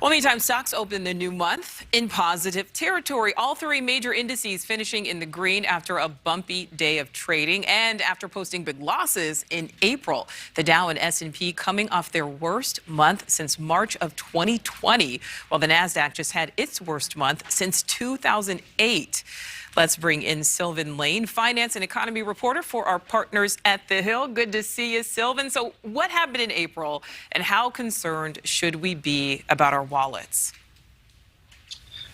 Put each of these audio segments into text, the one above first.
Well, meantime, stocks open the new month in positive territory. All three major indices finishing in the green after a bumpy day of trading and after posting big losses in April. The Dow and S&P coming off their worst month since March of 2020, while the Nasdaq just had its worst month since 2008. Let's bring in Sylvan Lane, finance and economy reporter for our partners at The Hill. Good to see you, Sylvan. So what happened in April, and how concerned should we be about our wallets?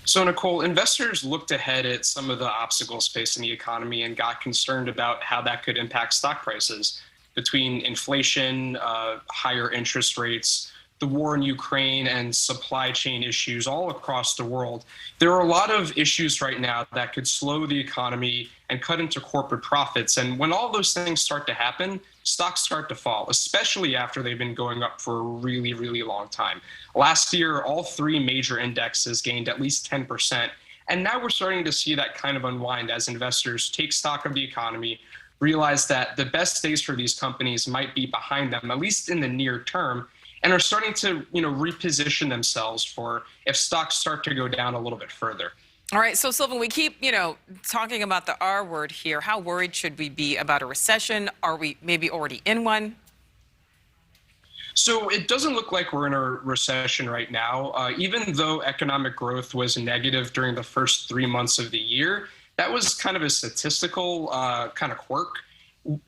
So, Nicole, investors looked ahead at some of the obstacles facing the economy and got concerned about how that could impact stock prices. Between inflation, higher interest rates, the war in Ukraine, and supply chain issues all across the world, there are a lot of issues right now that could slow the economy and cut into corporate profits. And when all those things start to happen, stocks start to fall, especially after they've been going up for a really, really long time. Last year, all three major indexes gained at least 10%. And now we're starting to see that kind of unwind as investors take stock of the economy, realize that the best days for these companies might be behind them, at least in the near term, and are starting to, reposition themselves for if stocks start to go down a little bit further. All right, so Sylvan, we keep, talking about the R word here. How worried should we be about a recession? Are we maybe already in one? So it doesn't look like we're in a recession right now. Even though economic growth was negative during the first 3 months of the year, that was kind of a statistical kind of quirk.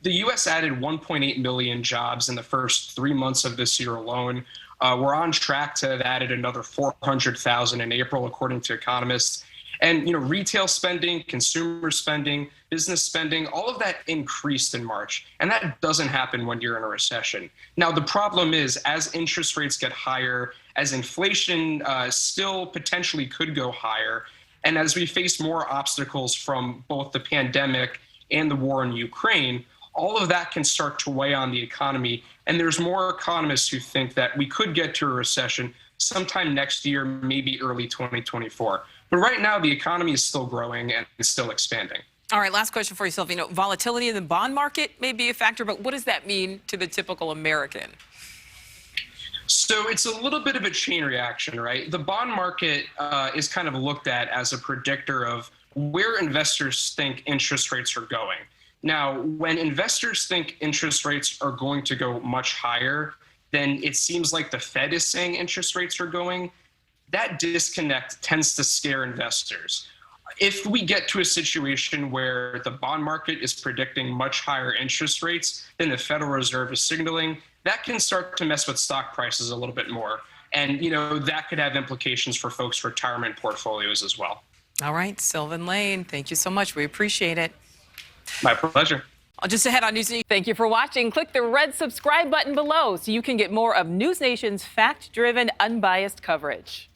The U.S. added 1.8 million jobs in the first 3 months of this year alone. We're on track to have added another 400,000 in April, according to economists. And, retail spending, consumer spending, business spending, all of that increased in March. And that doesn't happen when you're in a recession. Now, the problem is, as interest rates get higher, as inflation still potentially could go higher, and as we face more obstacles from both the pandemic and the war in Ukraine, all of that can start to weigh on the economy. And there's more economists who think that we could get to a recession sometime next year, maybe early 2024. But right now, the economy is still growing and still expanding. All right, last question for you, Sylvan. Volatility in the bond market may be a factor, but what does that mean to the typical American? So it's a little bit of a chain reaction, right? The bond market is kind of looked at as a predictor of where investors think interest rates are going. Now, when investors think interest rates are going to go much higher, then it seems like the Fed is saying interest rates are going. That disconnect tends to scare investors. If we get to a situation where the bond market is predicting much higher interest rates than the Federal Reserve is signaling, that can start to mess with stock prices a little bit more. And, that could have implications for folks' retirement portfolios as well. All right, Sylvan Lane, thank you so much. We appreciate it. My pleasure. Just ahead on NewsNation. Thank you for watching. Click the red subscribe button below so you can get more of NewsNation's fact-driven, unbiased coverage.